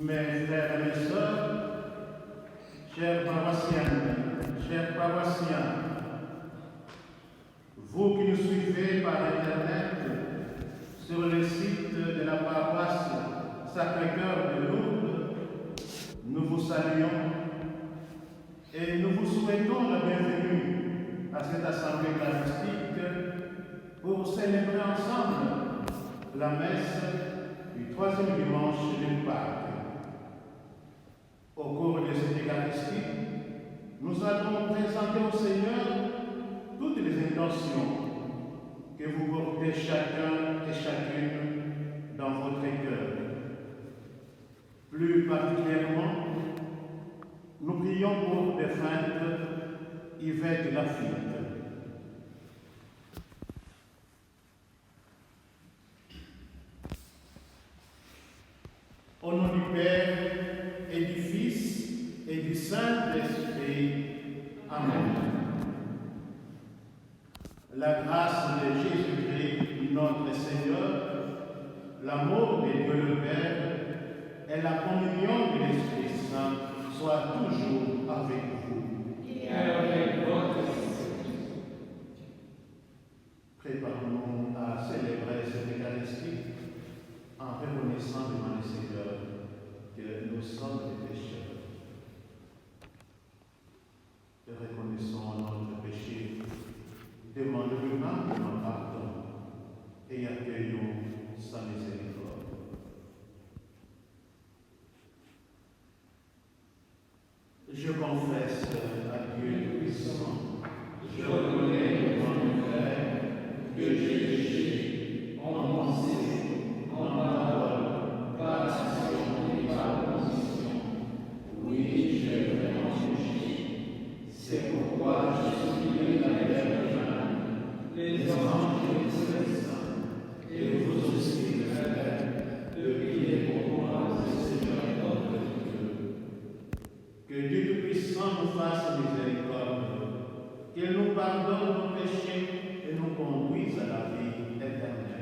Mes frères et mes sœurs, chers paroissiennes, chers paroissiens, vous qui nous suivez par Internet sur le site de la paroisse Sacré-Cœur de Lourdes, nous vous saluons et nous vous souhaitons la bienvenue à cette assemblée eucharistique pour célébrer ensemble la messe du troisième dimanche de Pâques. Au cours de cette Eucharistie, nous allons présenter au Seigneur toutes les intentions que vous portez chacun et chacune dans votre cœur. Plus particulièrement, nous prions pour défunte Yvette Lafitte. Au nom du Père et du Fils et du Saint-Esprit. Amen. La grâce de Jésus-Christ, notre Seigneur, l'amour de Dieu le Père et la communion de l'Esprit Saint soient toujours avec vous. Et avec votre esprit. Préparons-nous à célébrer cette Eucharistie en reconnaissant devant le Seigneur que nous sommes des pécheurs. Et reconnaissons notre péché, demandons-lui maintenant pardon et accueillons sa miséricorde. Je confesse à Dieu Tout-Puissant, je reconnais devant mon frère que j'ai péché en pensée, en parole, par action et par omission. Oui, j'ai vraiment péché. C'est pourquoi je supplie la Vierge Marie, les anges et les saints, et vous aussi, frères, de prier pour moi, le Seigneur notre Dieu. Que Dieu Tout-Puissant nous fasse miséricorde, qu'il nous pardonne nos péchés et nous conduise à la vie éternelle.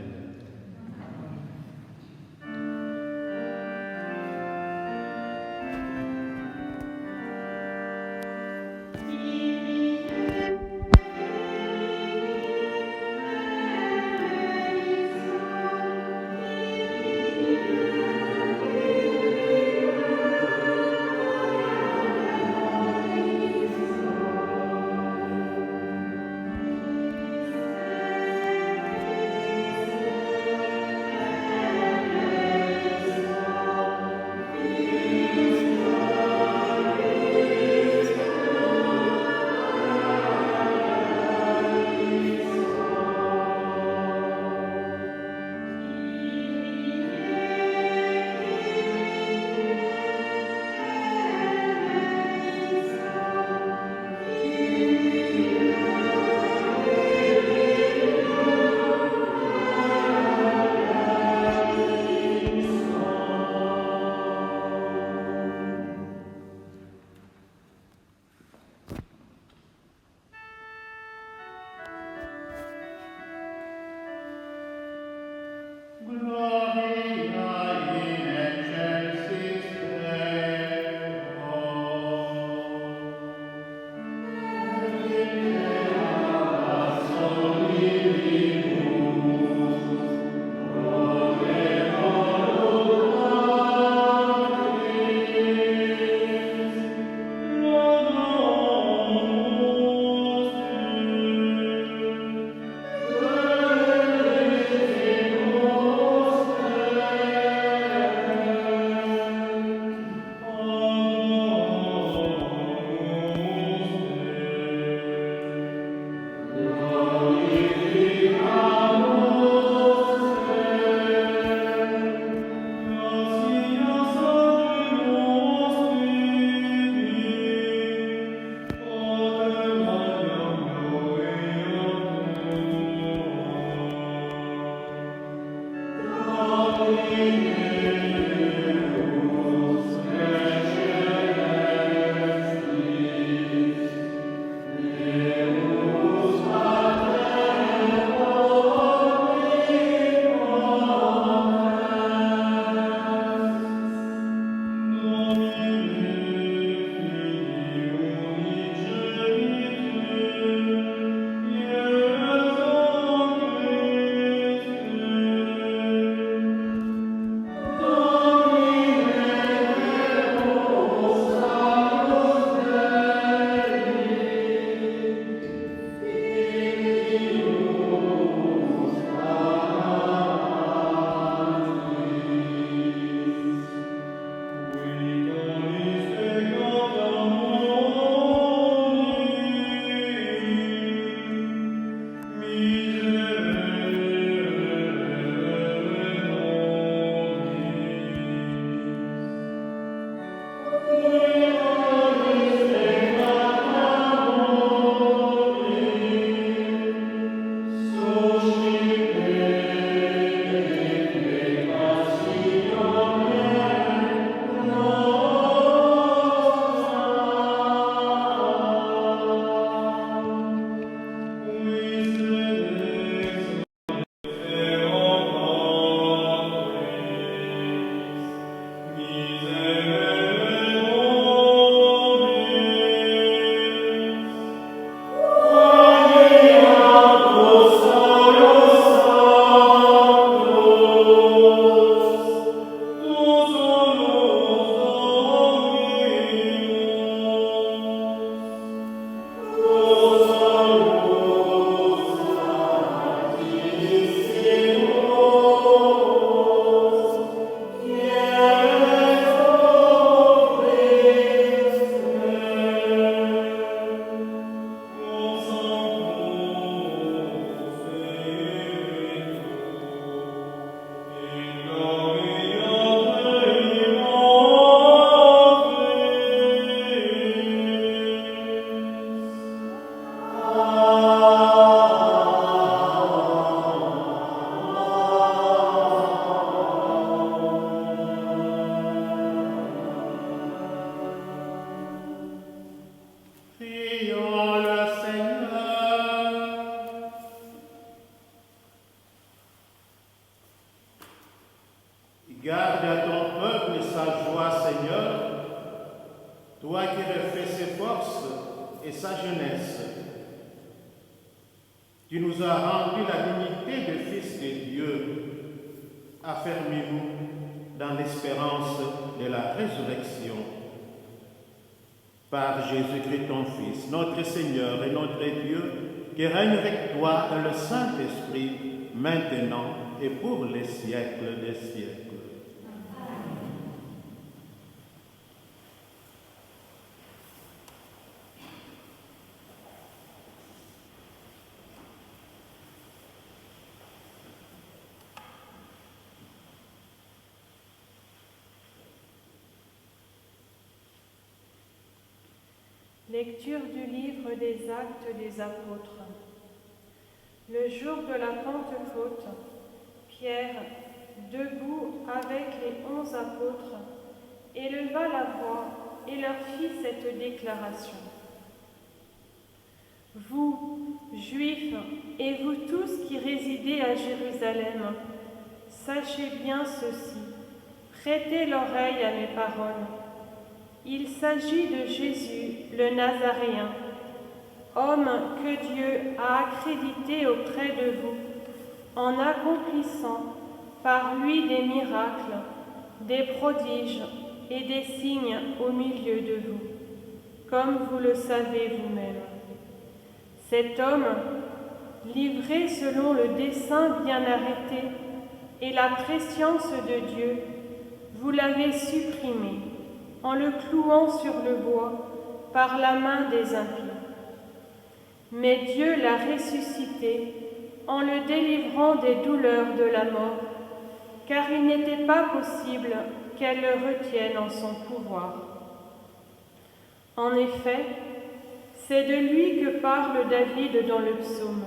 Garde à ton peuple sa joie, Seigneur, toi qui refais ses forces et sa jeunesse. Tu nous as rendu la dignité de fils de Dieu. Affermis-nous dans l'espérance de la résurrection. Par Jésus-Christ, ton Fils, notre Seigneur et notre Dieu, qui règne avec toi dans le Saint-Esprit, maintenant et pour les siècles des siècles. Lecture du livre des Actes des Apôtres. Le jour de la Pentecôte, Pierre, debout avec les 11 apôtres, éleva la voix et leur fit cette déclaration. Vous, Juifs, et vous tous qui résidez à Jérusalem, sachez bien ceci, prêtez l'oreille à mes paroles. Il s'agit de Jésus, le Nazaréen, homme que Dieu a accrédité auprès de vous, en accomplissant par lui des miracles, des prodiges et des signes au milieu de vous, comme vous le savez vous-même. Cet homme, livré selon le dessein bien arrêté et la prescience de Dieu, vous l'avez supprimé, en le clouant sur le bois par la main des impies. Mais Dieu l'a ressuscité en le délivrant des douleurs de la mort, car il n'était pas possible qu'elle le retienne en son pouvoir. En effet, c'est de lui que parle David dans le psaume.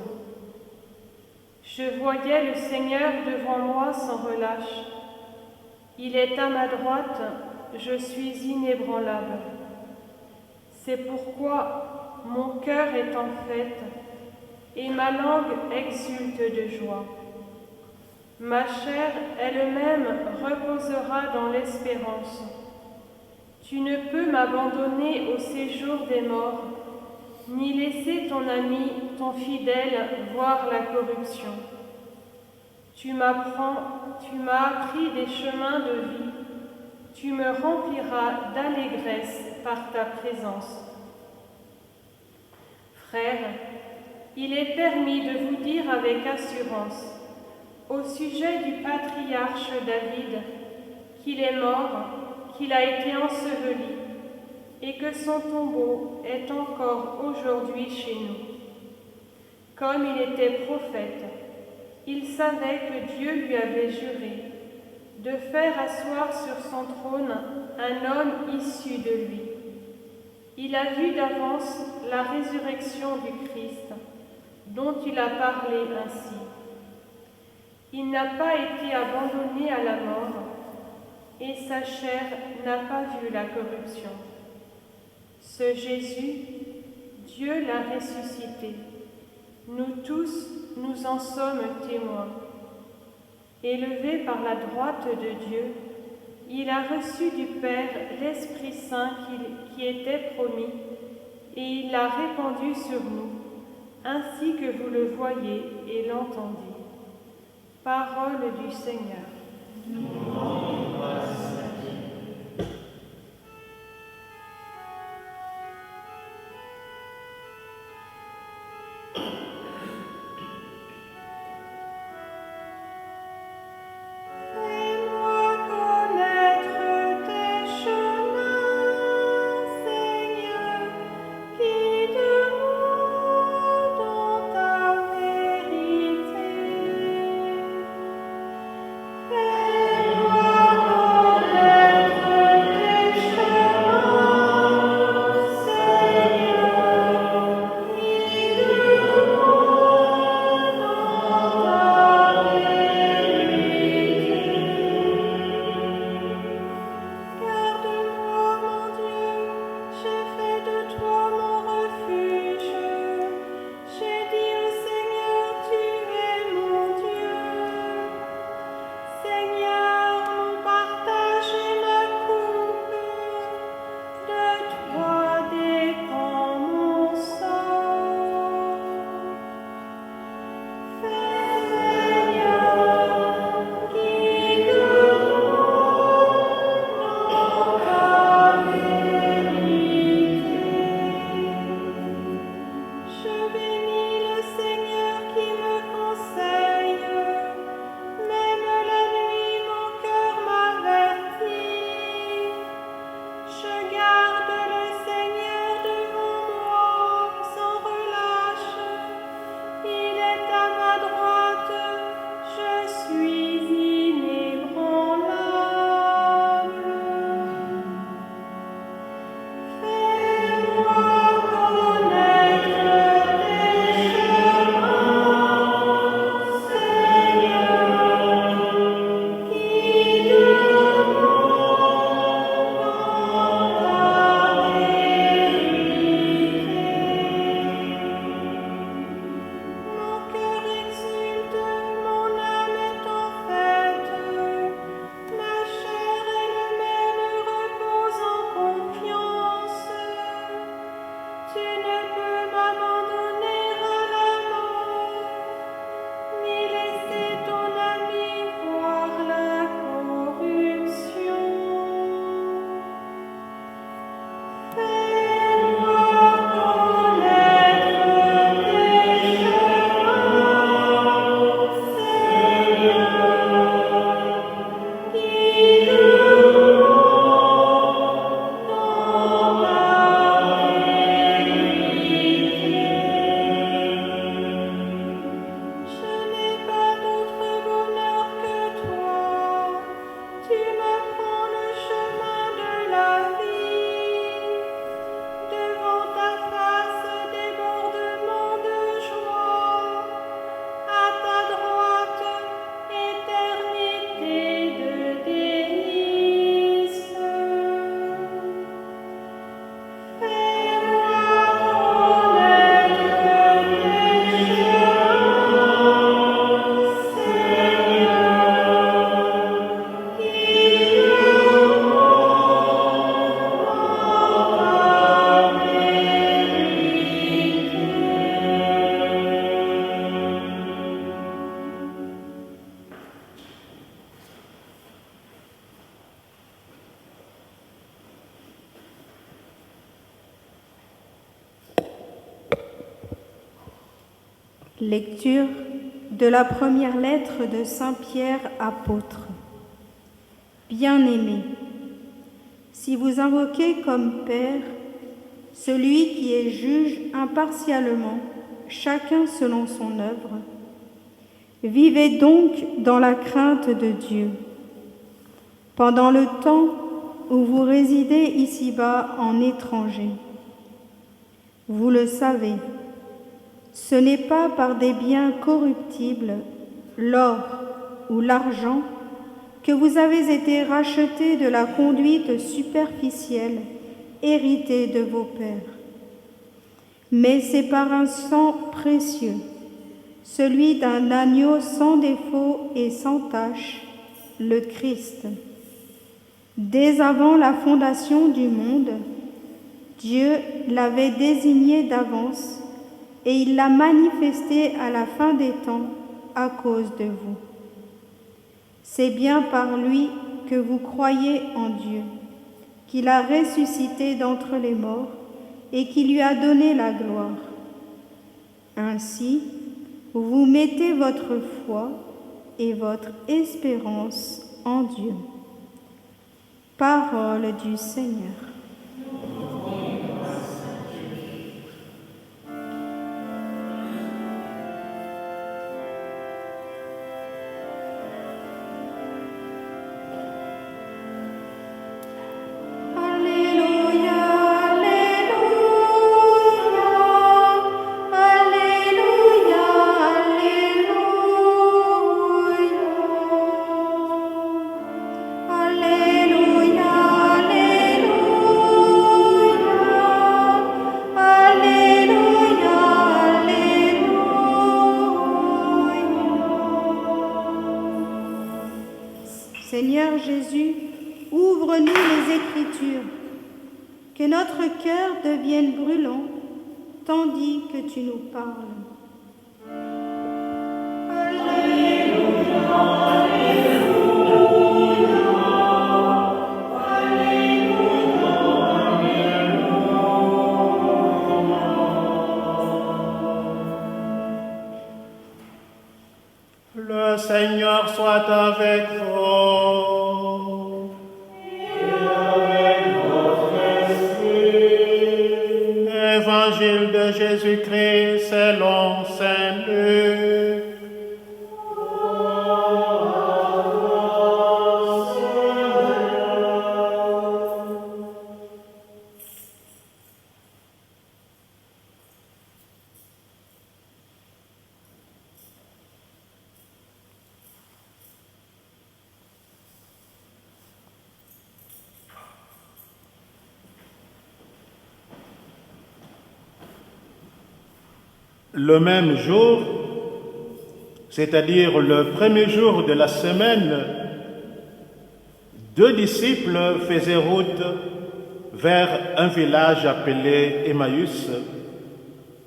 Je voyais le Seigneur devant moi sans relâche. Il est à ma droite, je suis inébranlable. C'est pourquoi mon cœur est en fête et ma langue exulte de joie. Ma chair elle-même reposera dans l'espérance. Tu ne peux m'abandonner au séjour des morts, ni laisser ton ami, ton fidèle, voir la corruption. Tu m'as appris des chemins de vie. Tu me rempliras d'allégresse par ta présence. Frères, il est permis de vous dire avec assurance, au sujet du patriarche David, qu'il est mort, qu'il a été enseveli, et que son tombeau est encore aujourd'hui chez nous. Comme il était prophète, il savait que Dieu lui avait juré de faire asseoir sur son trône un homme issu de lui. Il a vu d'avance la résurrection du Christ, dont il a parlé ainsi. Il n'a pas été abandonné à la mort, et sa chair n'a pas vu la corruption. Ce Jésus, Dieu l'a ressuscité. Nous tous, nous en sommes témoins. Élevé par la droite de Dieu, il a reçu du Père l'Esprit Saint qui était promis, et il l'a répandu sur nous, ainsi que vous le voyez et l'entendez. Parole du Seigneur. Nous rendons grâce à Dieu. Fais-moi Lecture de la première lettre de Saint Pierre apôtre. Bien-aimés, si vous invoquez comme Père celui qui est juge impartialement, chacun selon son œuvre, vivez donc dans la crainte de Dieu. Pendant le temps où vous résidez ici-bas en étranger, vous le savez, ce n'est pas par des biens corruptibles, l'or ou l'argent, que vous avez été rachetés de la conduite superficielle héritée de vos pères. Mais c'est par un sang précieux, celui d'un agneau sans défaut et sans tache, le Christ. Dès avant la fondation du monde, Dieu l'avait désigné d'avance et il l'a manifesté à la fin des temps à cause de vous. C'est bien par lui que vous croyez en Dieu, qu'il a ressuscité d'entre les morts et qui lui a donné la gloire. Ainsi, vous mettez votre foi et votre espérance en Dieu. Parole du Seigneur. Seigneur Jésus, ouvre-nous les Écritures, que notre cœur devienne brûlant, tandis que tu nous parles. Le Seigneur soit avec vous. Et avec votre esprit. Évangile de Jésus-Christ selon saint Luc. Le même jour, c'est-à-dire le premier jour de la semaine, 2 disciples faisaient route vers un village appelé Emmaüs,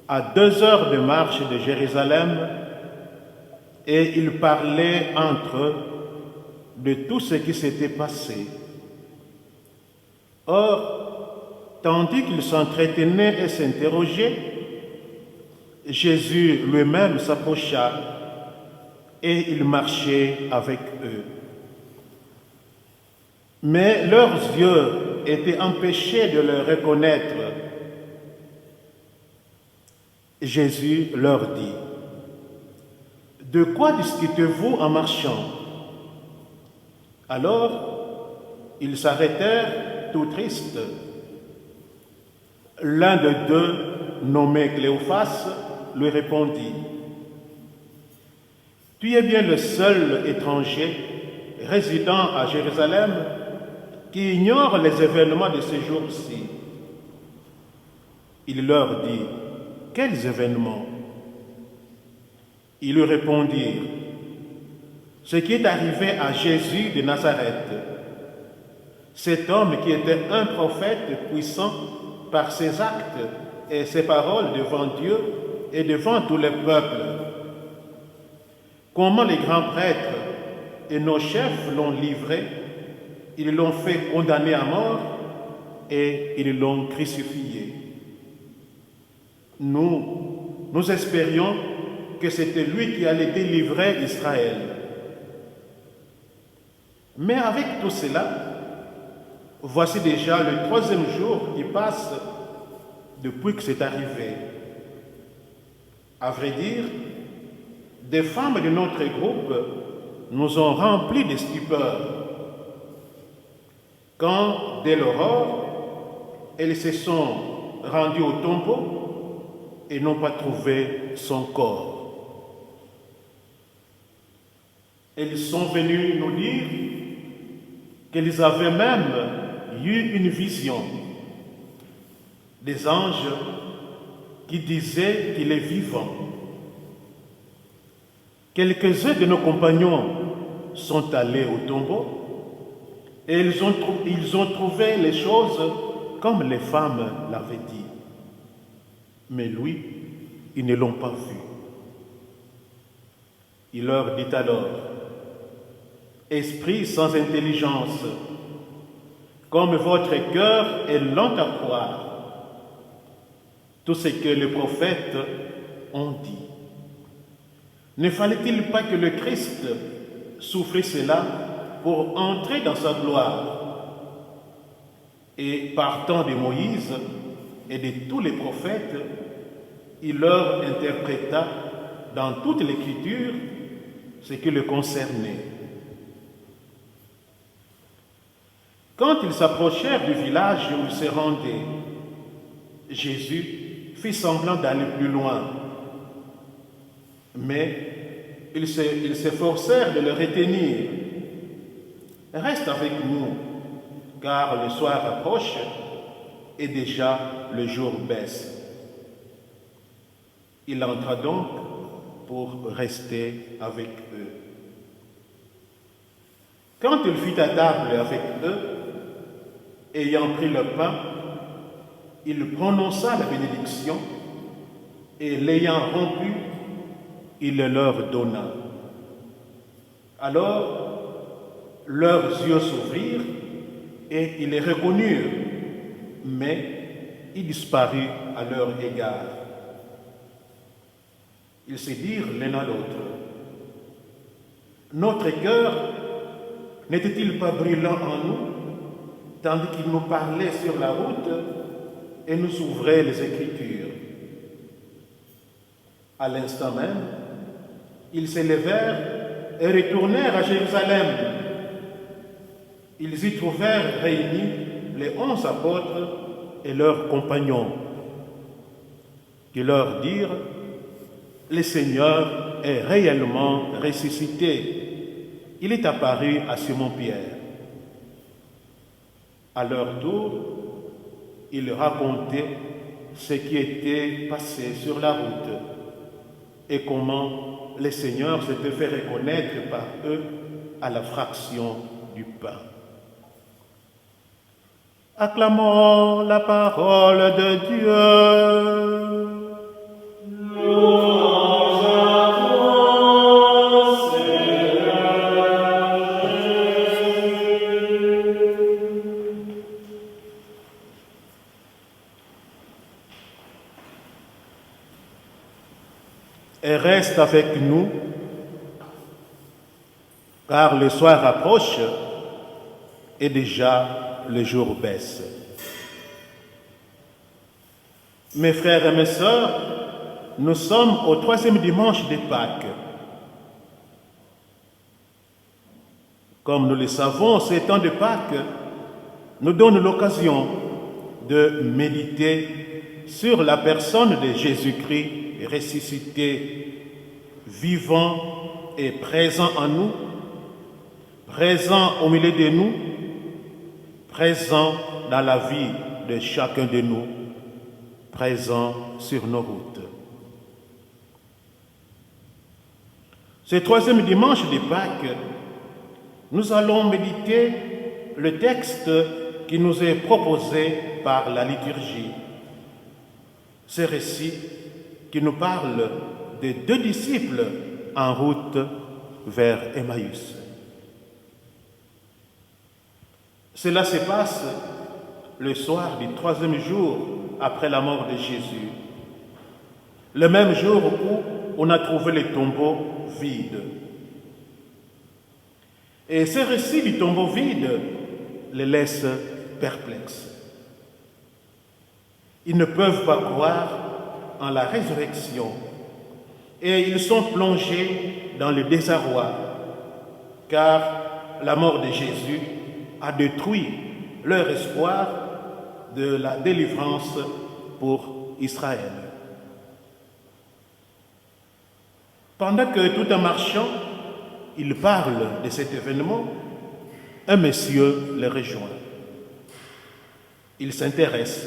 à 2 heures de marche de Jérusalem, et ils parlaient entre eux de tout ce qui s'était passé. Or, tandis qu'ils s'entretenaient et s'interrogeaient, Jésus lui-même s'approcha et il marchait avec eux. Mais leurs yeux étaient empêchés de le reconnaître. Jésus leur dit: « De quoi discutez-vous en marchant ?» Alors, ils s'arrêtèrent tout tristes. L'un de deux, nommé Cléophas, lui répondit: « Tu es bien le seul étranger résidant à Jérusalem qui ignore les événements de ces jours-ci. » Il leur dit: « Quels événements ?» Ils lui répondirent: « Ce qui est arrivé à Jésus de Nazareth, cet homme qui était un prophète puissant par ses actes et ses paroles devant Dieu et devant tous les peuples. Comment les grands prêtres et nos chefs l'ont livré, ils l'ont fait condamner à mort et ils l'ont crucifié. Nous espérions que c'était lui qui allait délivrer Israël. Mais avec tout cela, voici déjà le troisième jour qui passe depuis que c'est arrivé. À vrai dire, des femmes de notre groupe nous ont remplis de stupeur. Quand, dès l'aurore, elles se sont rendues au tombeau et n'ont pas trouvé son corps. Elles sont venues nous dire qu'elles avaient même eu une vision des anges qui disaient qu'il est vivant. Quelques-uns de nos compagnons sont allés au tombeau et ils ont trouvé les choses comme les femmes l'avaient dit. Mais lui, ils ne l'ont pas vu. Il leur dit alors: Esprit sans intelligence, comme votre cœur est lent à croire tout ce que les prophètes ont dit. Ne fallait-il pas que le Christ souffre cela pour entrer dans sa gloire? Et partant de Moïse et de tous les prophètes, il leur interpréta dans toute l'Écriture ce qui le concernait. Quand ils s'approchèrent du village où ils se rendaient, Jésus fit semblant d'aller plus loin. Mais ils s'efforcèrent de le retenir. « Reste avec nous, car le soir approche et déjà le jour baisse. » Il entra donc pour rester avec eux. Quand il fut à table avec eux, ayant pris le pain, il prononça la bénédiction et l'ayant rompu, il le leur donna. Alors, leurs yeux s'ouvrirent et ils les reconnurent, mais il disparut à leur égard. Ils se dirent l'un à l'autre: Notre cœur n'était-il pas brûlant en nous, tandis qu'il nous parlait sur la route et nous ouvrait les Écritures? À l'instant même, ils se levèrent et retournèrent à Jérusalem. Ils y trouvèrent réunis les 11 apôtres et leurs compagnons, qui leur dirent: Le Seigneur est réellement ressuscité. Il est apparu à Simon-Pierre. À leur tour, ils racontaient ce qui était passé sur la route et comment le Seigneur s'était fait reconnaître par eux à la fraction du pain. Acclamons la parole de Dieu. Louange à toi, Seigneur Jésus. Et reste avec nous, car le soir approche et déjà le jour baisse. Mes frères et mes sœurs, nous sommes au 3e dimanche de Pâques. Comme nous le savons, ce temps de Pâques nous donne l'occasion de méditer sur la personne de Jésus-Christ ressuscité, vivant et présent en nous, présent au milieu de nous, présent dans la vie de chacun de nous, présent sur nos routes. Ce 3e dimanche de Pâques, nous allons méditer le texte qui nous est proposé par la liturgie. Ce récit qui nous parle de 2 disciples en route vers Emmaüs. Cela se passe le soir du 3e jour après la mort de Jésus, le même jour où on a trouvé les tombeaux vides. Et ce récit du tombeau vide les laisse perplexes. Ils ne peuvent pas croire en la résurrection et ils sont plongés dans le désarroi car la mort de Jésus a détruit leur espoir de la délivrance pour Israël. Pendant que tout en marchant, ils parlent de cet événement, un monsieur les rejoint. Il s'intéresse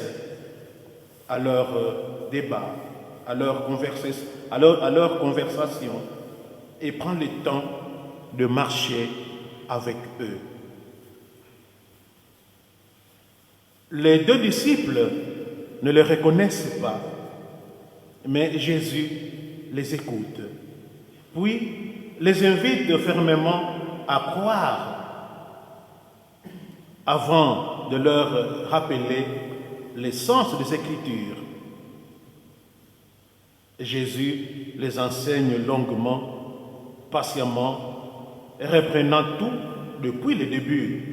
à leur débat, à leur conversation et prend le temps de marcher avec eux. Les deux disciples ne le reconnaissent pas, mais Jésus les écoute, puis les invite fermement à croire avant de leur rappeler le sens des Écritures. Jésus les enseigne longuement, patiemment, reprenant tout depuis le début.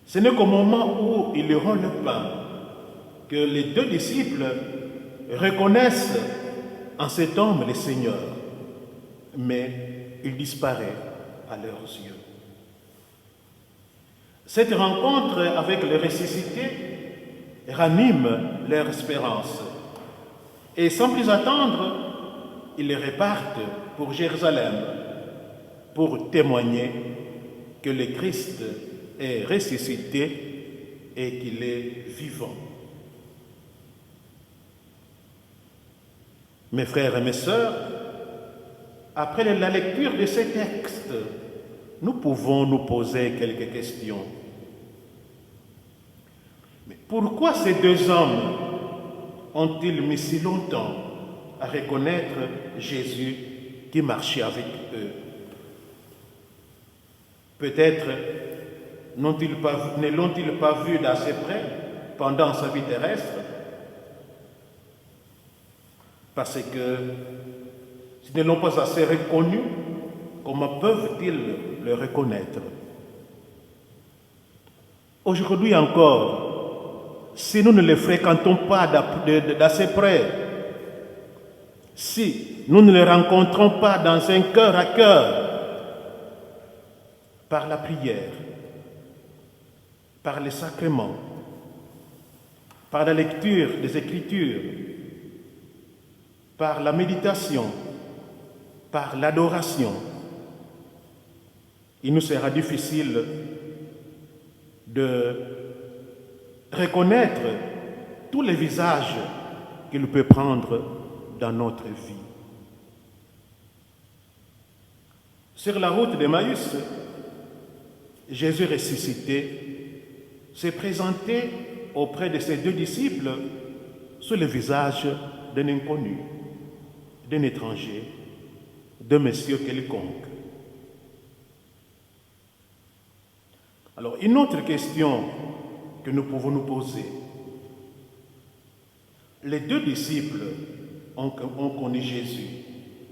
Ce n'est qu'au moment où il rend le pain que les deux disciples reconnaissent en cet homme le Seigneur, mais il disparaît à leurs yeux. Cette rencontre avec le ressuscité ranime leur espérance. Et sans plus attendre, ils repartent pour Jérusalem pour témoigner que le Christ est ressuscité et qu'il est vivant. Mes frères et mes sœurs, après la lecture de ces textes, nous pouvons nous poser quelques questions. Mais pourquoi ces deux hommes ont-ils mis si longtemps à reconnaître Jésus qui marchait avec eux? Peut-être ne l'ont-ils pas vu d'assez près pendant sa vie terrestre, parce que s'ils ne l'ont pas assez reconnu, comment peuvent-ils le reconnaître? Aujourd'hui encore, si nous ne le fréquentons pas d'assez près, si nous ne le rencontrons pas dans un cœur à cœur, par la prière, par les sacrements, par la lecture des Écritures, par la méditation, par l'adoration, il nous sera difficile de reconnaître tous les visages qu'il peut prendre dans notre vie. Sur la route d'Emmaüs, Jésus ressuscité s'est présenté auprès de ses deux disciples sous le visage d'un inconnu, d'un étranger, d'un monsieur quelconque. Alors, une autre question que nous pouvons nous poser. Les deux disciples ont connu Jésus,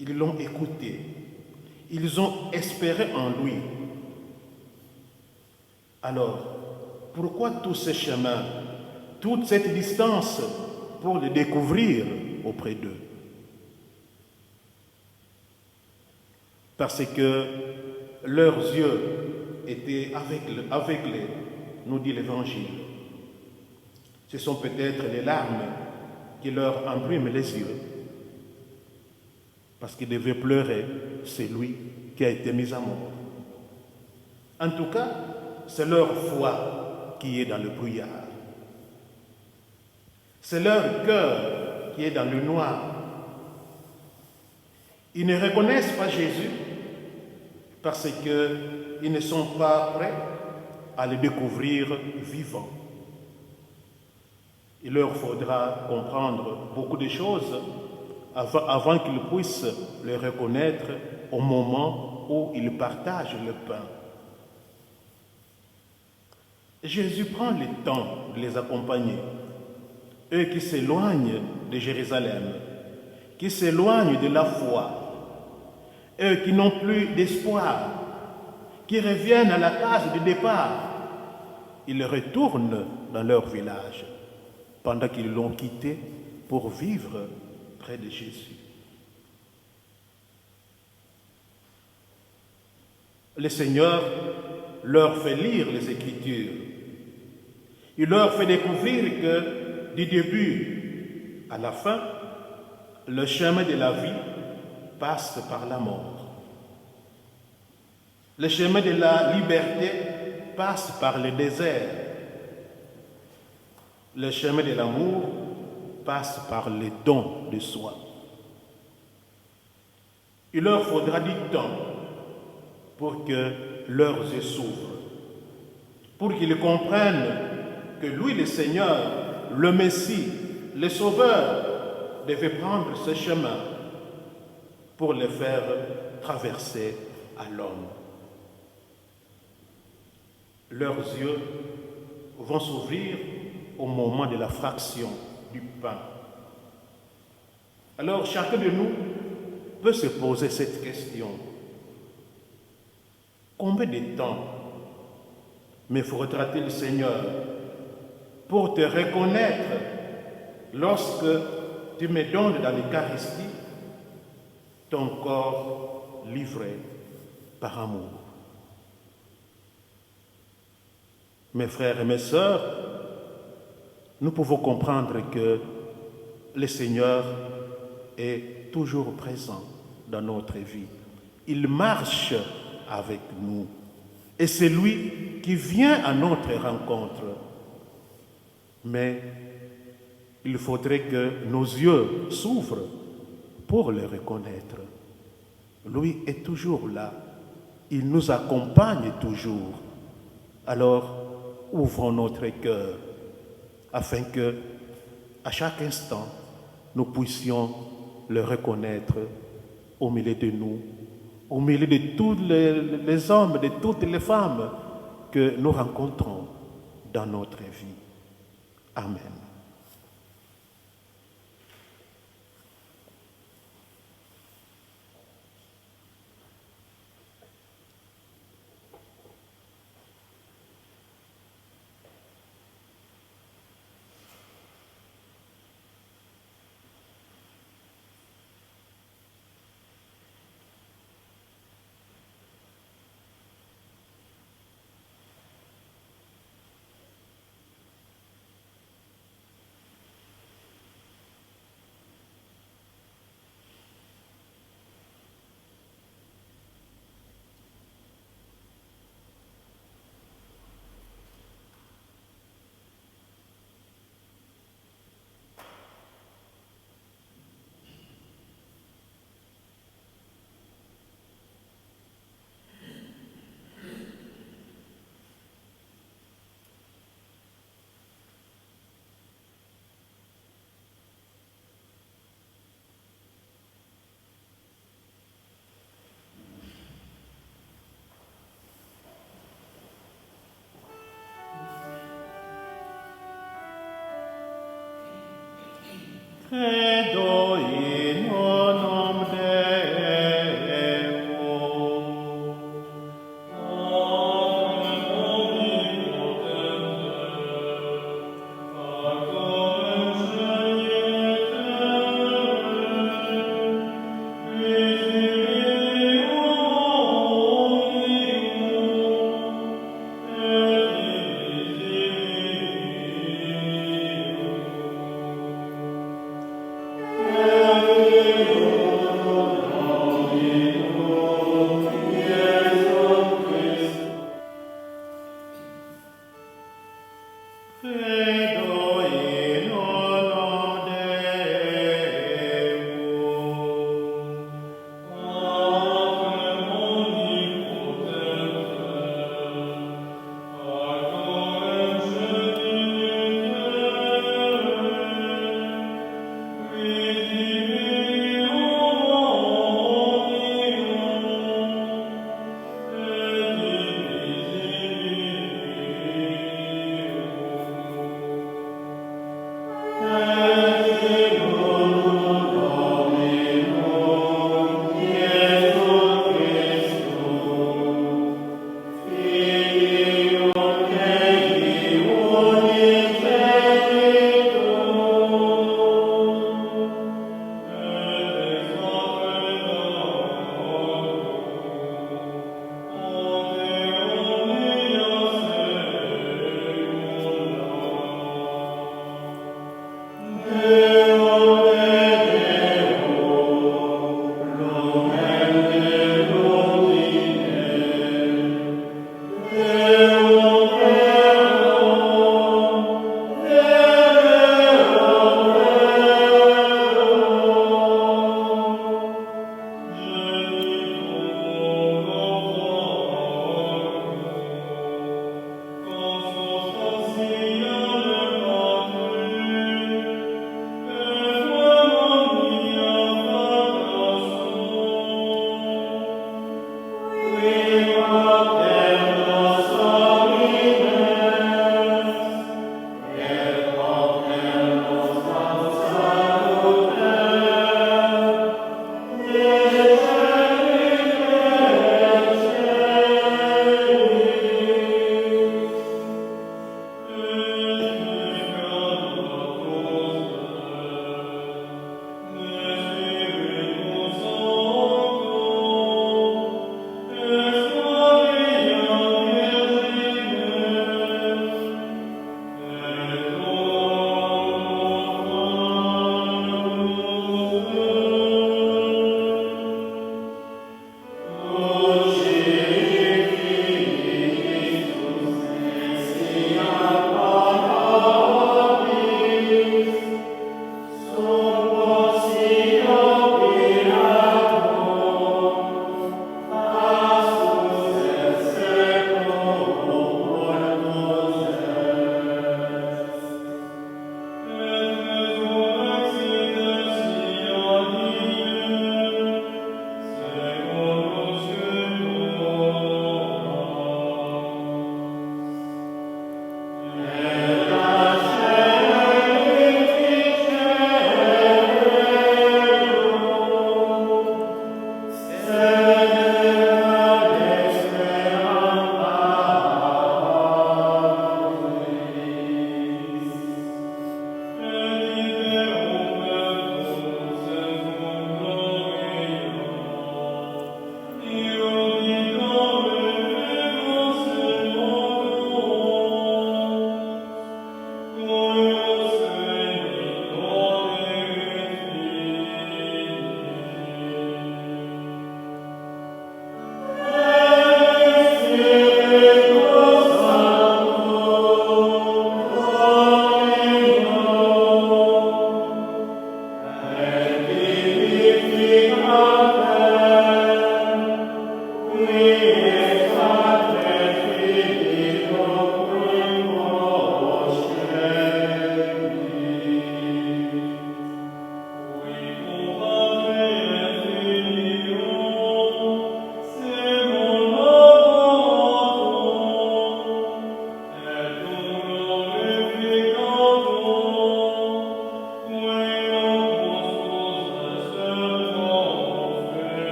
ils l'ont écouté, ils ont espéré en lui. Alors, pourquoi tout ce chemin, toute cette distance pour le découvrir auprès d'eux? Parce que leurs yeux étaient aveuglés, nous dit l'Évangile. Ce sont peut-être les larmes qui leur embrument les yeux, parce qu'ils devaient pleurer celui qui a été mis à mort. En tout cas, c'est leur foi qui est dans le brouillard. C'est leur cœur qui est dans le noir. Ils ne reconnaissent pas Jésus parce qu'ils ne sont pas prêts à le découvrir vivant. Il leur faudra comprendre beaucoup de choses avant qu'ils puissent le reconnaître au moment où ils partagent le pain. Jésus prend le temps de les accompagner, eux qui s'éloignent de Jérusalem, qui s'éloignent de la foi, eux qui n'ont plus d'espoir, qui reviennent à la case de départ. Ils retournent dans leur village pendant qu'ils l'ont quitté pour vivre près de Jésus. Le Seigneur leur fait lire les Écritures. Il leur fait découvrir que du début à la fin, le chemin de la vie passe par la mort. Le chemin de la liberté passe par le désert. Le chemin de l'amour passe par le don de soi. Il leur faudra du temps pour que leurs yeux s'ouvrent, pour qu'ils comprennent que lui, le Seigneur, le Messie, le Sauveur, devait prendre ce chemin pour le faire traverser à l'homme. Leurs yeux vont s'ouvrir au moment de la fraction du pain. Alors chacun de nous peut se poser cette question. Combien de temps me faudra-t-il, le Seigneur, pour te reconnaître lorsque tu me donnes dans l'Eucharistie ton corps livré par amour? Mes frères et mes sœurs, nous pouvons comprendre que le Seigneur est toujours présent dans notre vie. Il marche avec nous. Et c'est lui qui vient à notre rencontre. Mais il faudrait que nos yeux s'ouvrent pour le reconnaître. Lui est toujours là. Il nous accompagne toujours. Alors, ouvrons notre cœur afin que, à chaque instant, nous puissions le reconnaître au milieu de nous, au milieu de tous les hommes, de toutes les femmes que nous rencontrons dans notre vie. Amen.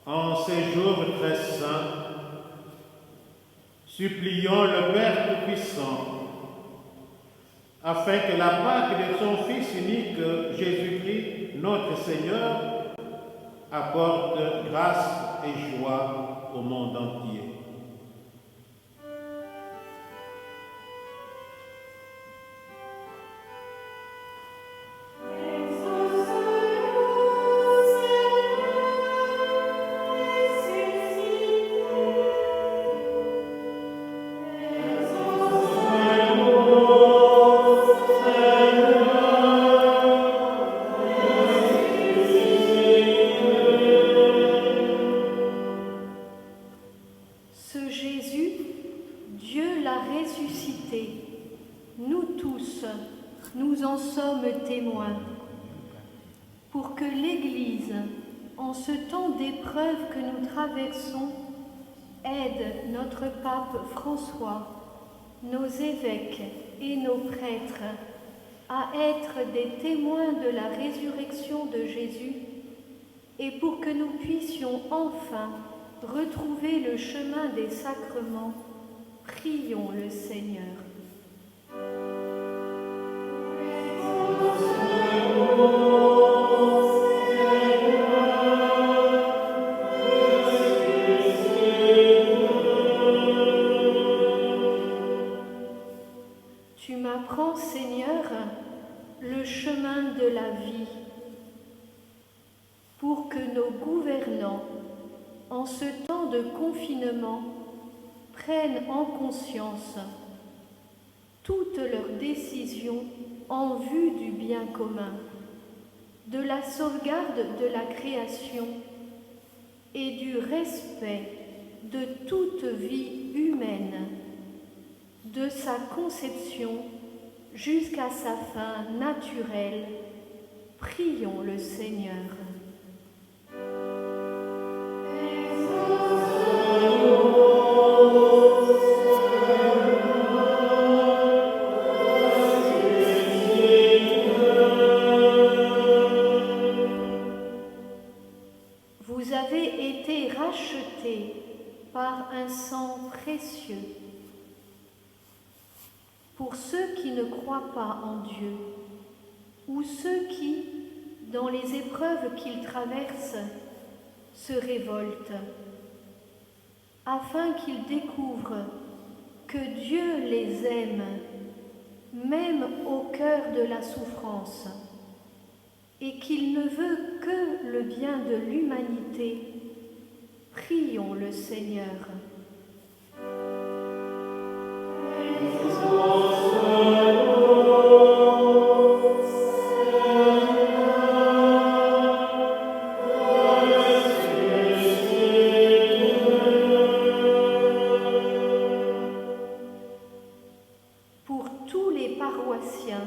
En ces jours très saints, supplions le Père Tout-Puissant, afin que la Pâque de son Fils unique, Jésus-Christ, notre Seigneur, apporte grâce et joie au monde entier. Nous en sommes témoins, pour que l'Église, en ce temps d'épreuve que nous traversons, aide notre pape François, nos évêques et nos prêtres à être des témoins de la résurrection de Jésus et pour que nous puissions enfin retrouver le chemin des sacrements, prions le Seigneur. Tu m'apprends, Seigneur, le chemin de la vie, pour que nos gouvernants, en ce temps de confinement, prennent en conscience toutes leurs décisions en vue du bien commun, de la sauvegarde de la création et du respect de toute vie humaine, de sa conception jusqu'à sa fin naturelle. Prions le Seigneur. Exauce par un sang précieux. Pour ceux qui ne croient pas en Dieu, ou ceux qui, dans les épreuves qu'ils traversent, se révoltent, afin qu'ils découvrent que Dieu les aime, même au cœur de la souffrance, et qu'il ne veut que le bien de l'humanité, prions le Seigneur. Pour tous les paroissiens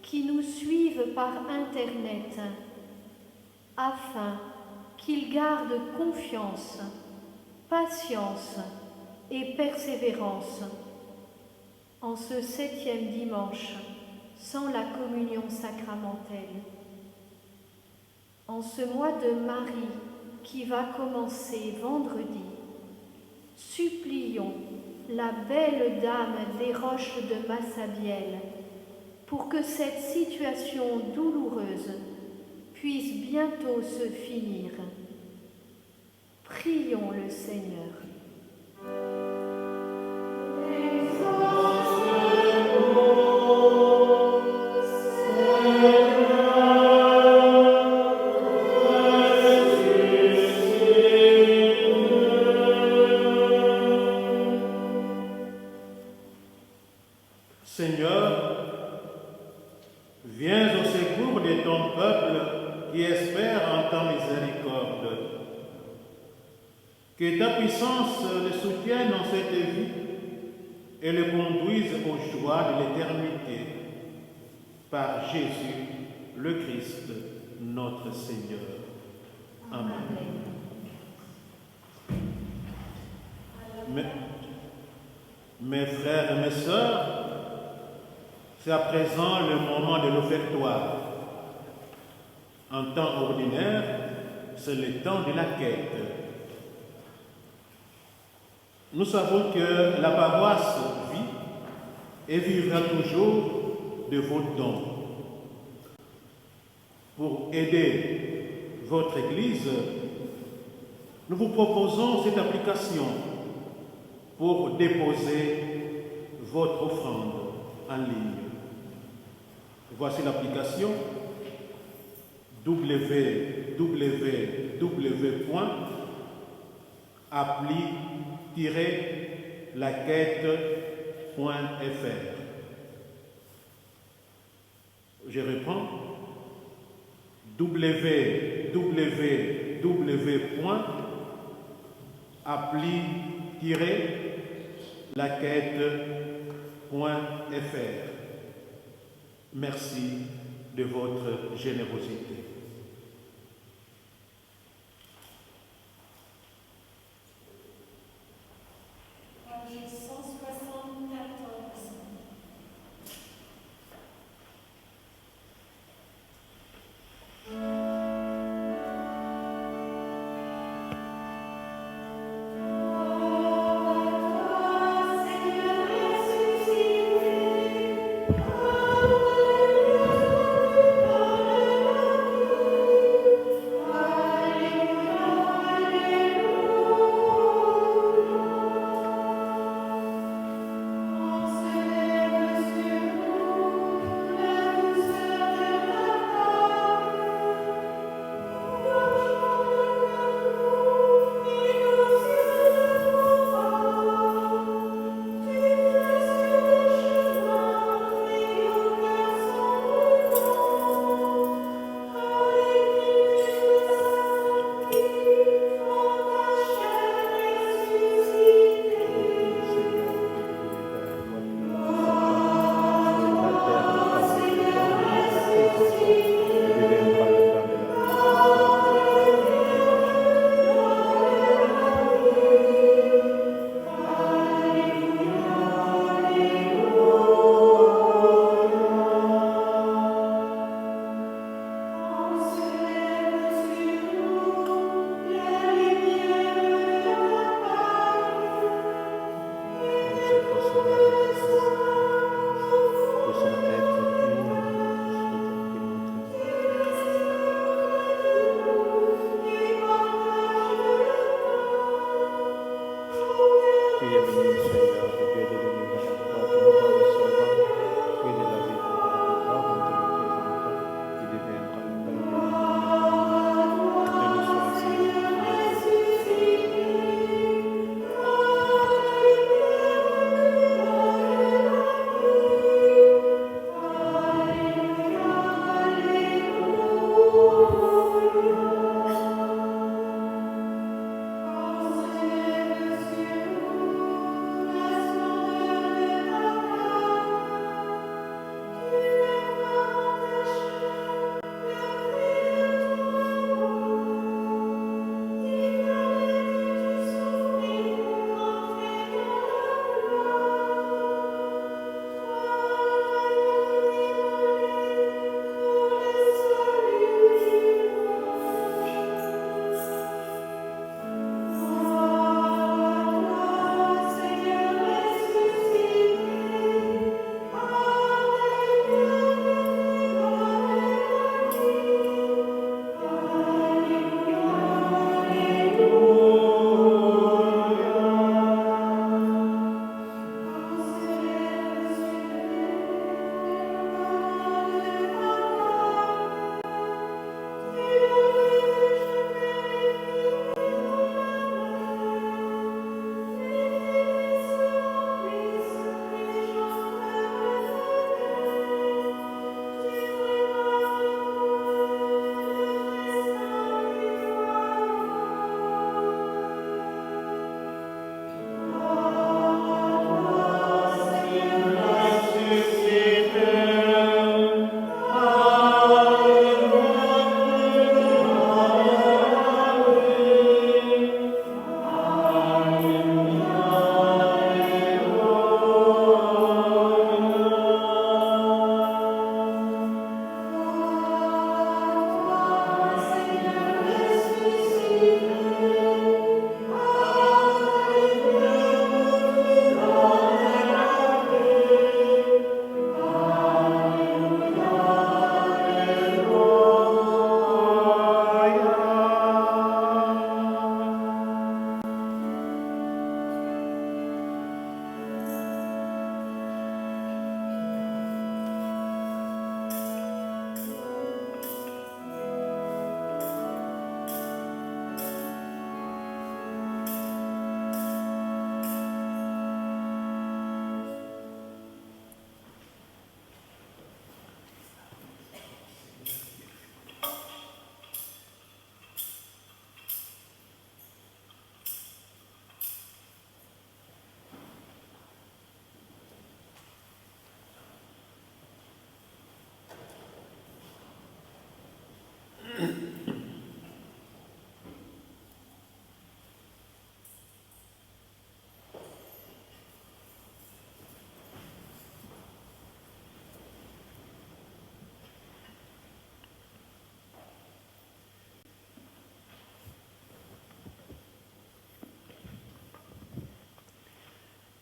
qui nous suivent par Internet, afin qu'ils gardent confiance, patience et persévérance en ce 7e dimanche sans la communion sacramentelle. En ce mois de Marie qui va commencer vendredi, supplions la belle dame des roches de Massabielle pour que cette situation douloureuse puisse bientôt se finir. Prions le Seigneur. Seigneur, viens au secours de ton peuple qui espère en ta miséricorde. Que ta puissance le soutienne dans cette vie et le conduise aux joies de l'éternité. Par Jésus, le Christ, notre Seigneur. Amen. Mes frères et mes sœurs, c'est à présent le moment de l'offertoire. En temps ordinaire, c'est le temps de la quête. Nous savons que la paroisse vit et vivra toujours de vos dons. Pour aider votre Église, nous vous proposons cette application pour déposer votre offrande en ligne. Voici l'application www.appli-laquête.fr. Je reprends www.appli-laquête.fr. Merci de votre générosité. Tu es béni, Seigneur, le Dieu de l'univers, toi qui nous donnes le sauveur, fruit de la vie pour la gloire, on te le présentera, qui deviendra le Père de nous, de nous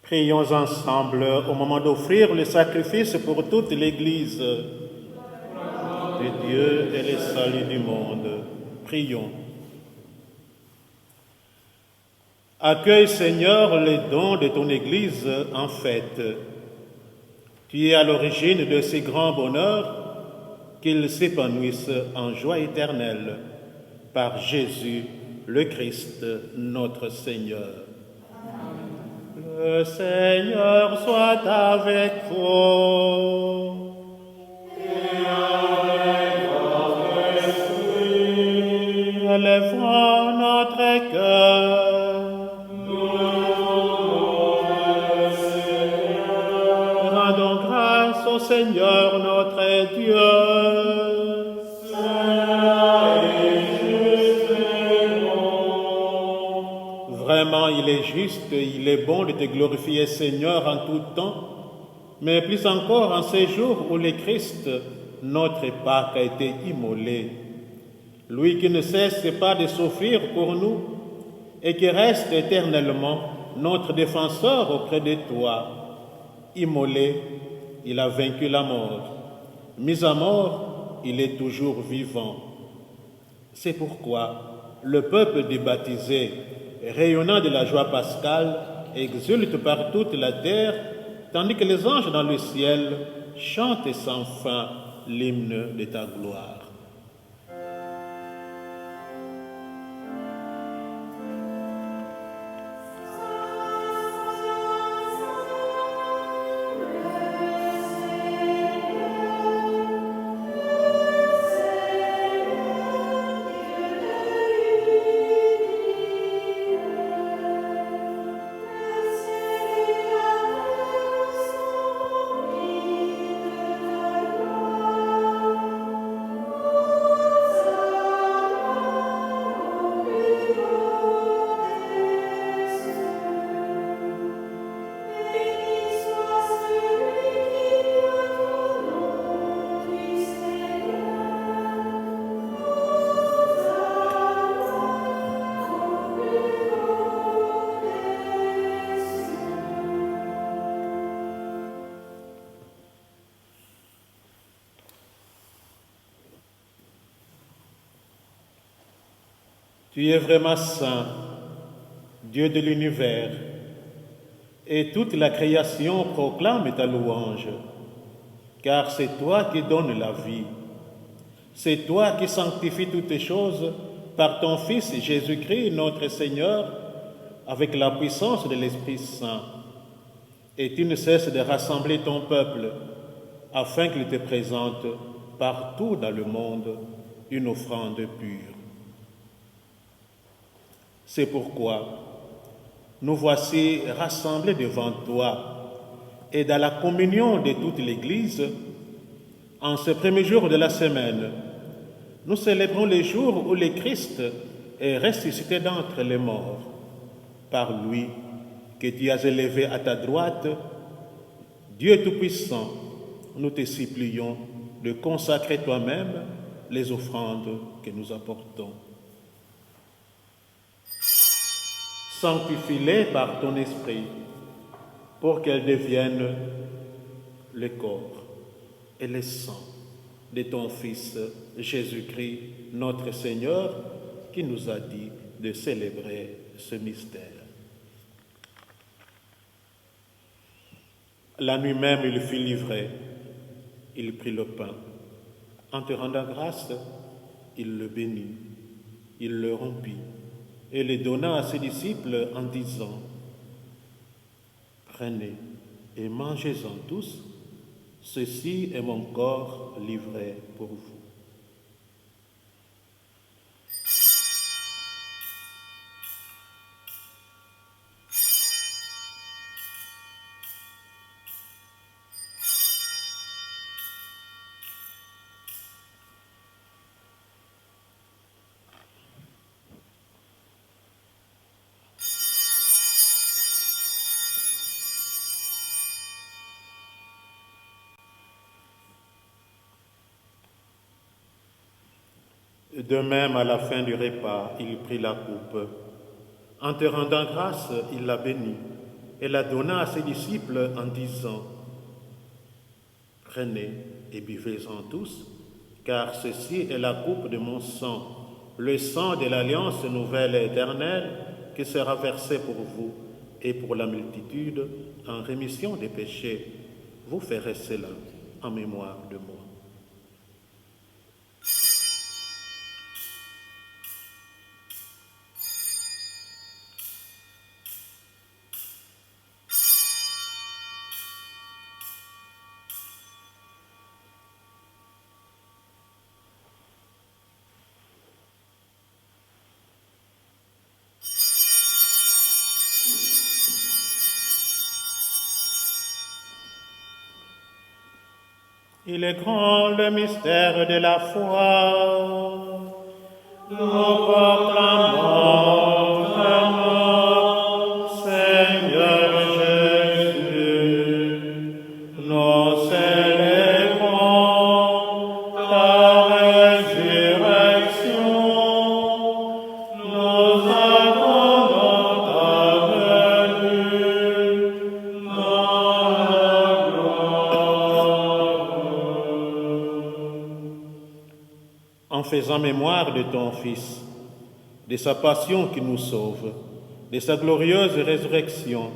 Prions ensemble au moment d'offrir le sacrifice pour toute l'Église de Dieu et le salut du monde. Prions. Accueille, Seigneur, les dons de ton Église en fête. Tu es à l'origine de ces grands bonheurs, qu'ils s'épanouissent en joie éternelle. Par Jésus, le Christ, notre Seigneur. Le Seigneur soit avec vous. Et avec votre esprit. Élevons notre cœur. Nous, Seigneur. Rendons grâce au Seigneur notre Dieu. Vraiment, il est juste, il est bon de te glorifier, Seigneur, en tout temps, mais plus encore en ces jours où le Christ, notre Pâque, a été immolé. Lui qui ne cesse pas de souffrir pour nous et qui reste éternellement notre défenseur auprès de toi. Immolé, il a vaincu la mort. Mis à mort, il est toujours vivant. C'est pourquoi le peuple des baptisés, rayonnant de la joie pascale, exulte par toute la terre, tandis que les anges dans le ciel chantent sans fin l'hymne de ta gloire. Tu es vraiment saint, Dieu de l'univers, et toute la création proclame ta louange, car c'est toi qui donnes la vie. C'est toi qui sanctifies toutes choses par ton Fils Jésus-Christ, notre Seigneur, avec la puissance de l'Esprit Saint. Et tu ne cesses de rassembler ton peuple afin qu'il te présente partout dans le monde une offrande pure. C'est pourquoi nous voici rassemblés devant toi et dans la communion de toute l'Église, en ce premier jour de la semaine, nous célébrons le jour où le Christ est ressuscité d'entre les morts. Par lui, que tu as élevé à ta droite, Dieu Tout-Puissant, nous te supplions de consacrer toi-même les offrandes que nous apportons. Sanctifie-les par ton esprit pour qu'elles deviennent le corps et le sang de ton Fils Jésus-Christ, notre Seigneur, qui nous a dit de célébrer ce mystère. La nuit même, il fut livré, il prit le pain. En te rendant grâce, il le bénit, il le rompit et le donna à ses disciples en disant : Prenez et mangez-en tous, ceci est mon corps livré pour vous. De même, à la fin du repas, il prit la coupe. En te rendant grâce, il la bénit et la donna à ses disciples en disant : Prenez et buvez-en tous, car ceci est la coupe de mon sang, le sang de l'alliance nouvelle et éternelle qui sera versé pour vous et pour la multitude en rémission des péchés. Vous ferez cela en mémoire de moi. Il est grand le mystère de la foi. Nous proclamons ta mort, Seigneur Jésus. Nous célébrons ta résurrection. Nous attendons ta venue dans la gloire. En faisant mémoire de ton Fils, de sa passion qui nous sauve, de sa glorieuse résurrection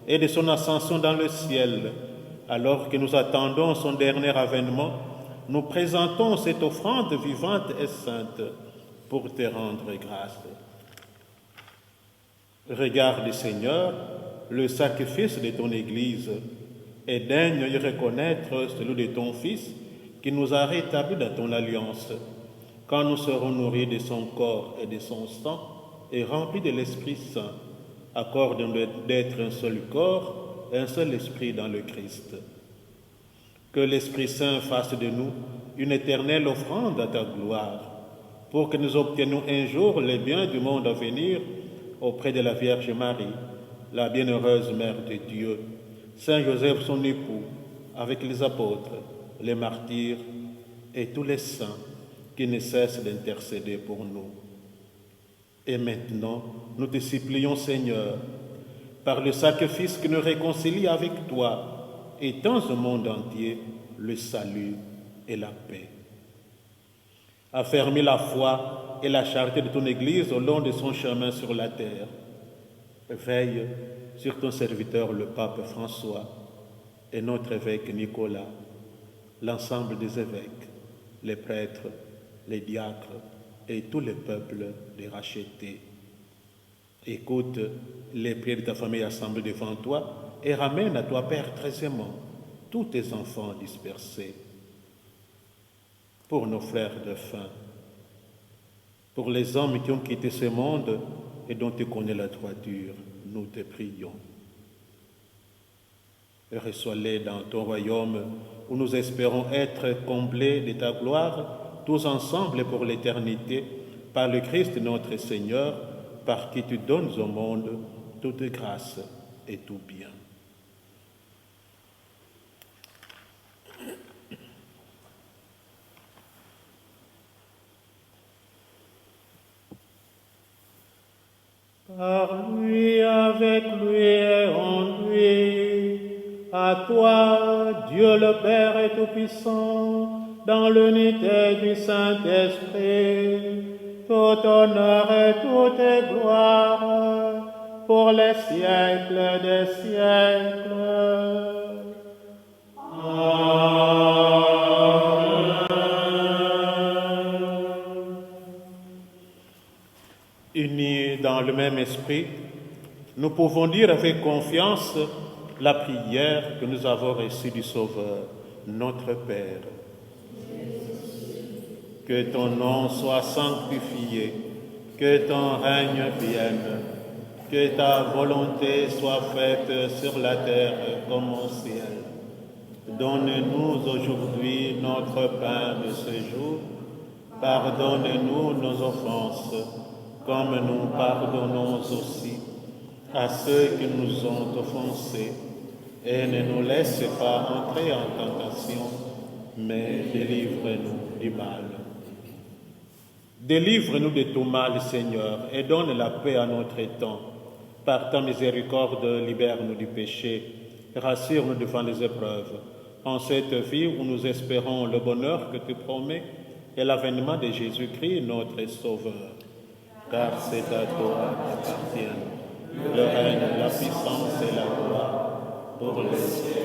et de son ascension dans le ciel, alors que nous attendons son dernier avènement, nous présentons cette offrande vivante et sainte pour te rendre grâce. Regarde, Seigneur, le sacrifice de ton Église et daigne y reconnaître celui de ton Fils qui nous a rétablis dans ton alliance, quand nous serons nourris de son corps et de son sang et remplis de l'Esprit Saint. Accorde-nous d'être un seul corps et un seul esprit dans le Christ. Que l'Esprit Saint fasse de nous une éternelle offrande à ta gloire, pour que nous obtenions un jour les biens du monde à venir auprès de la Vierge Marie, la bienheureuse Mère de Dieu, Saint Joseph son époux, avec les apôtres, les martyrs et tous les saints qui ne cessent d'intercéder pour nous. Et maintenant, nous te supplions, Seigneur, par le sacrifice qui nous réconcilie avec toi, étends au monde entier le salut et la paix. Affermis la foi et la charité de ton Église au long de son chemin sur la terre. Veille sur ton serviteur le pape François et notre évêque Nicolas, l'ensemble des évêques, les prêtres, les diacres et tous les peuples des rachetés. Écoute les prières de ta famille assemblée devant toi et ramène à toi, Père très aimant, tous tes enfants dispersés. Pour nos frères défunts, pour les hommes qui ont quitté ce monde et dont tu connais la droiture, nous te prions. Reçois-les dans ton royaume où nous espérons être comblés de ta gloire, tous ensemble pour l'éternité, par le Christ notre Seigneur, par qui tu donnes au monde toute grâce et tout bien. Par lui, avec lui et en lui, à toi, Dieu le Père et Tout-Puissant, dans l'unité du Saint-Esprit, tout honneur et toute gloire, pour les siècles des siècles. Amen. Unis dans le même esprit, nous pouvons dire avec confiance la prière que nous avons reçue du Sauveur, notre Père. Que ton nom soit sanctifié, que ton règne vienne, que ta volonté soit faite sur la terre comme au ciel. Donne-nous aujourd'hui notre pain de ce jour. Pardonne-nous nos offenses, comme nous pardonnons aussi à ceux qui nous ont offensés. Et ne nous laisse pas entrer en tentation, mais délivre-nous du mal. Délivre-nous de tout mal, Seigneur, et donne la paix à notre temps. Par ta miséricorde, libère-nous du péché, rassure-nous devant les épreuves. En cette vie où nous espérons le bonheur que tu promets et l'avènement de Jésus-Christ, notre Sauveur. Car c'est à toi qu'appartiennent le règne, la puissance et la gloire pour les siècles.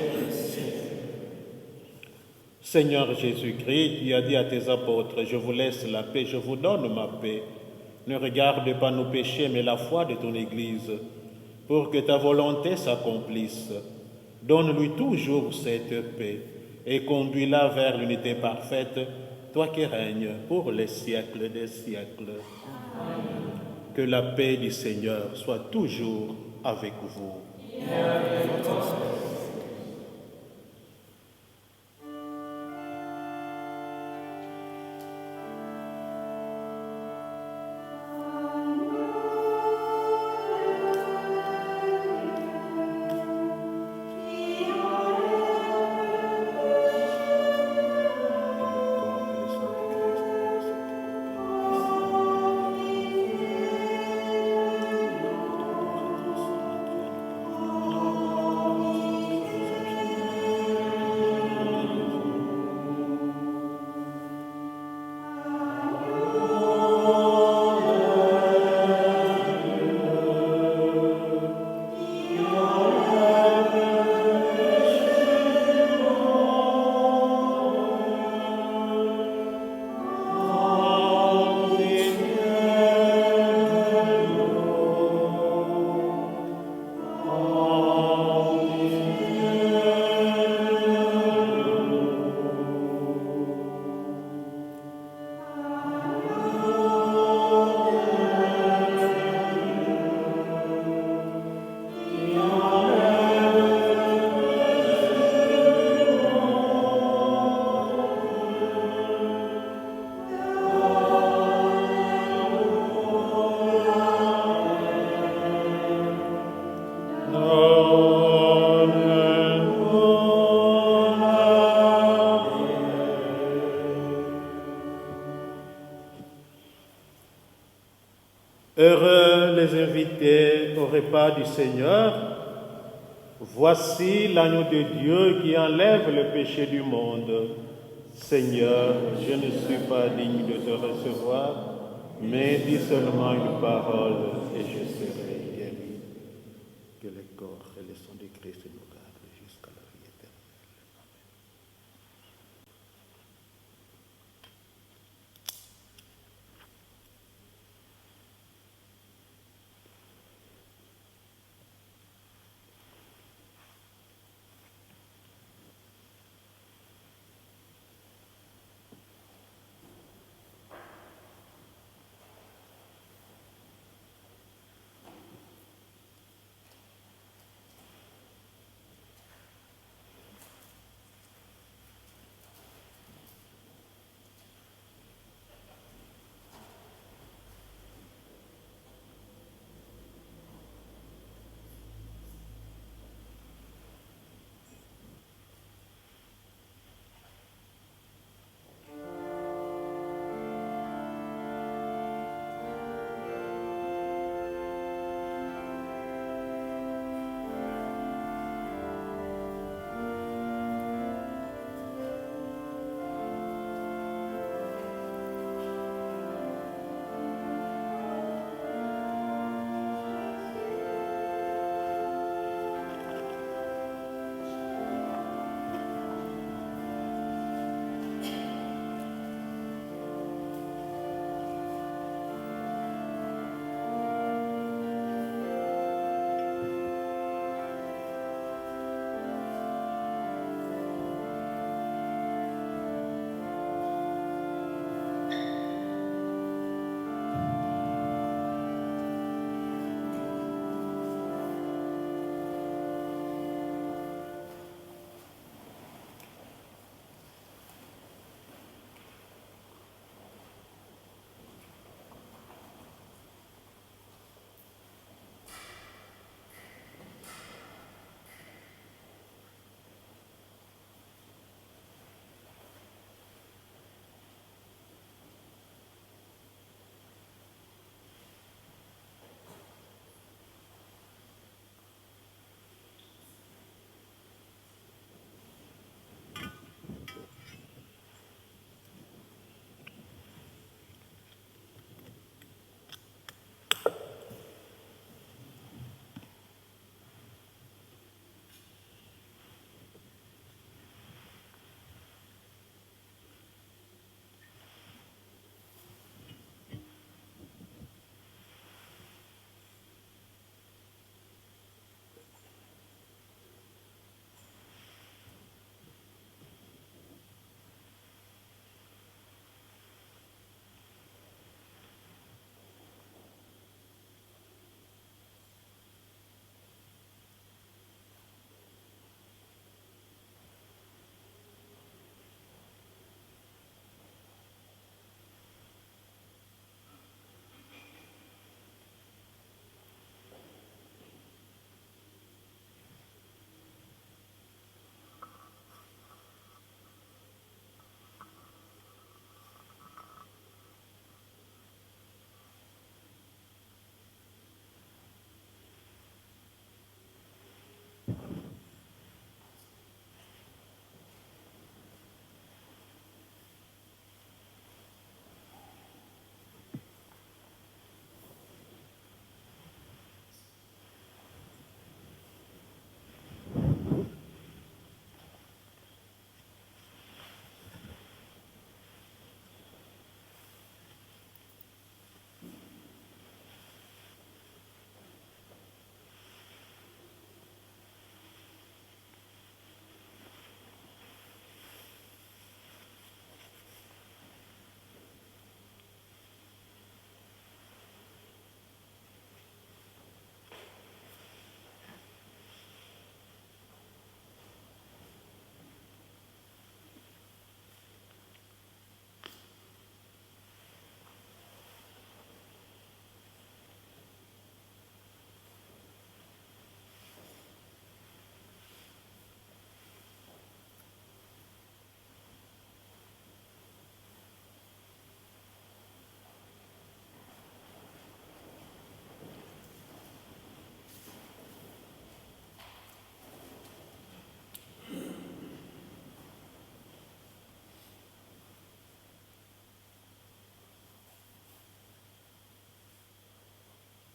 Seigneur Jésus-Christ, tu as dit à tes apôtres, je vous laisse la paix, je vous donne ma paix. Ne regarde pas nos péchés, mais la foi de ton Église, pour que ta volonté s'accomplisse. Donne-lui toujours cette paix et conduis-la vers l'unité parfaite, toi qui règnes pour les siècles des siècles. Amen. Que la paix du Seigneur soit toujours avec vous. Heureux les invités au repas du Seigneur. Voici l'agneau de Dieu qui enlève le péché du monde. Seigneur, je ne suis pas digne de te recevoir, mais dis seulement une parole et je serai guéri. Que le corps et le sang de Christ nous gardent jusqu'à la vie éternelle.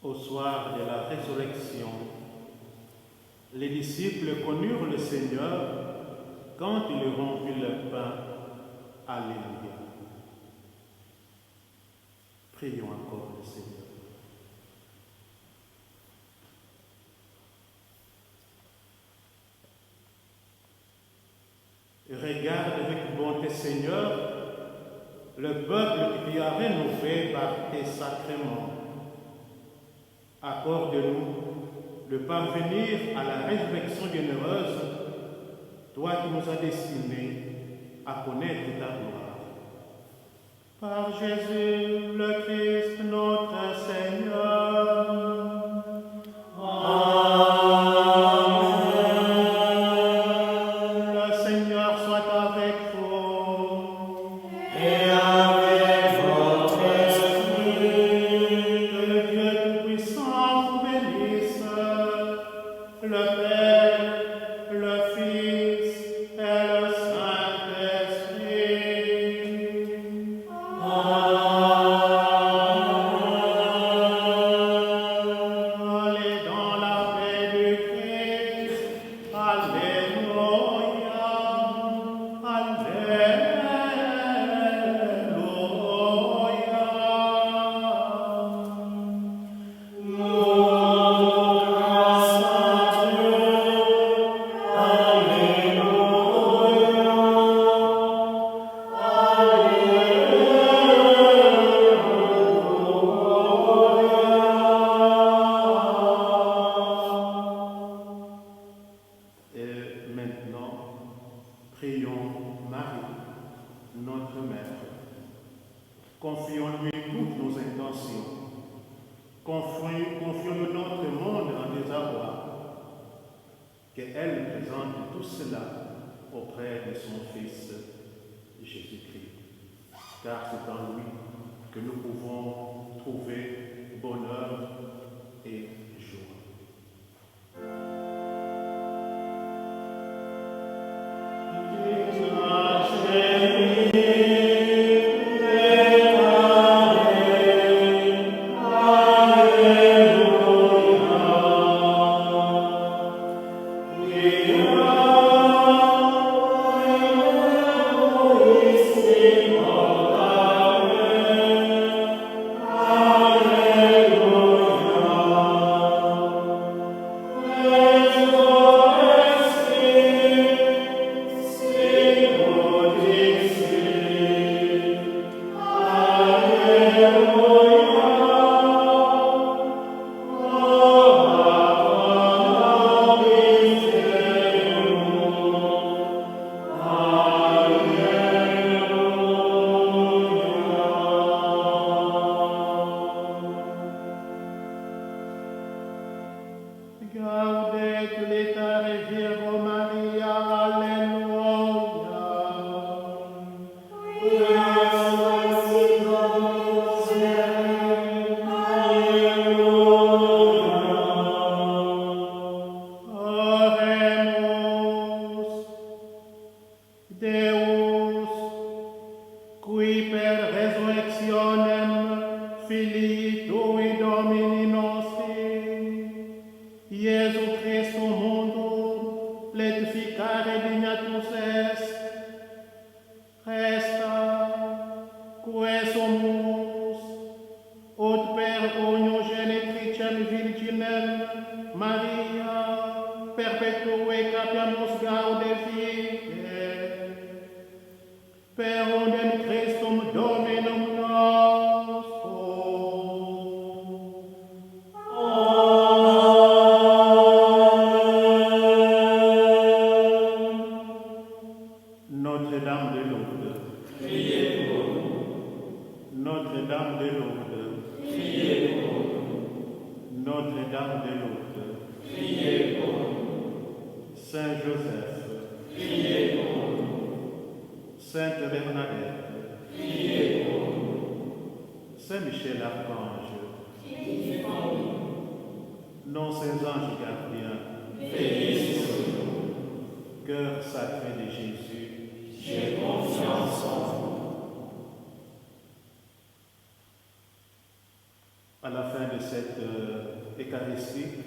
Au soir de la résurrection, les disciples connurent le Seigneur quand il rompit le pain. Alléluia. Prions encore le Seigneur. Regarde avec bonté, Seigneur, le peuple que tu as rénové par tes sacrements. Accorde-nous de parvenir à la résurrection bienheureuse, toi qui nous as destinés à connaître ta gloire. Par Jésus le Christ, notre Seigneur. Confions-lui toutes nos intentions. Confions-nous notre monde en désarroi. Qu'elle présente tout cela auprès de son Fils Jésus-Christ. Car c'est en lui que nous pouvons trouver bonheur et joie. Notre-Dame de Lourdes, priez pour nous. Notre-Dame de Lourdes, priez pour nous. Notre-Dame de Lourdes, priez pour nous. Saint Joseph, priez pour nous. Sainte Bernadette, priez pour nous. Saint Michel Archange, priez pour nous. Nos saints anges gardiens, veillez sur nous. Cœur sacré de Jésus, j'ai confiance en vous. À la fin de cette eucharistique,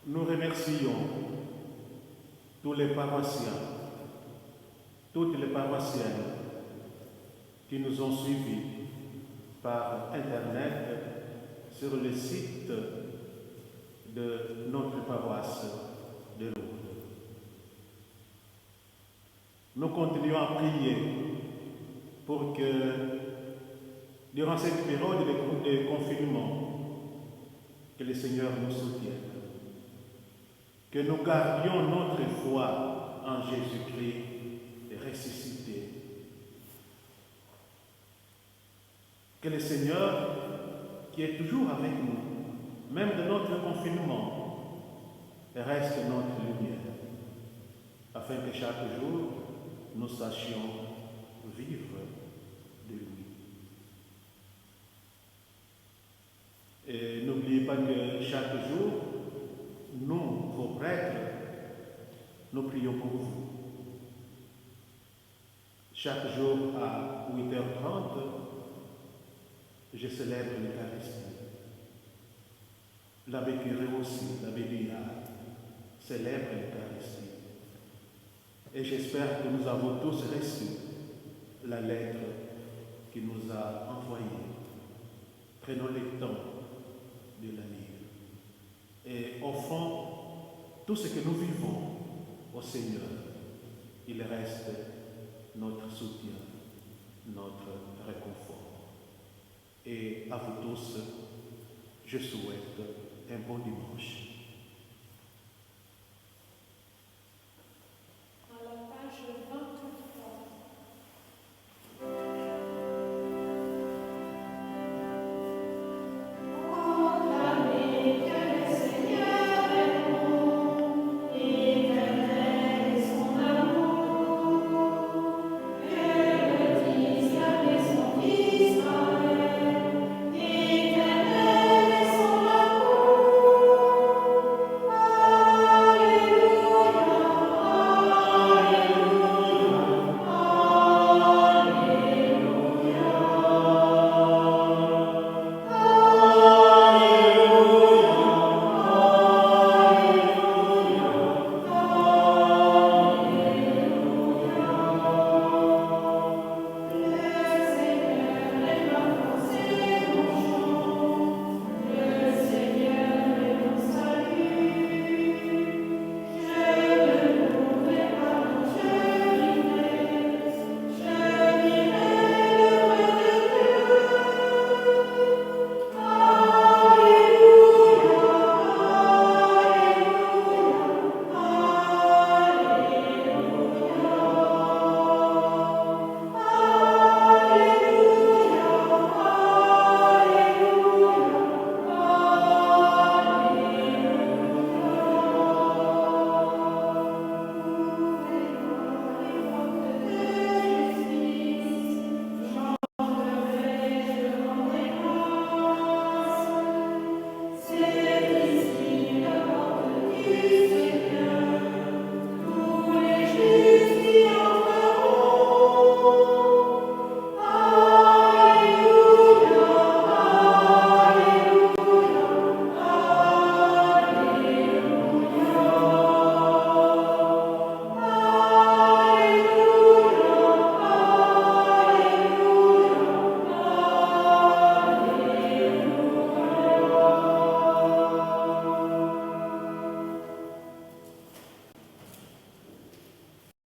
nous remercions tous les paroissiens, toutes les paroissiennes qui nous ont suivis par Internet sur le site de notre paroisse de Lourdes. Nous continuons à prier pour que, durant cette période de confinement, que le Seigneur nous soutienne, que nous gardions notre foi en Jésus-Christ ressuscité, que le Seigneur, qui est toujours avec nous, même de notre confinement, reste notre lumière, afin que chaque jour, nous sachions vivre de lui. Et n'oubliez pas que chaque jour, nous, vos prêtres, nous prions pour vous. Chaque jour à 8h30, je célèbre l'Eucharistie. L'abbé Curé aussi, l'abbé Billard, célèbre l'Eucharistie. Et j'espère que nous avons tous reçu la lettre qu'il nous a envoyée. Prenons le temps de la lire. Et au fond, tout ce que nous vivons au Seigneur, il reste notre soutien, notre réconfort. Et à vous tous, je souhaite un bon dimanche.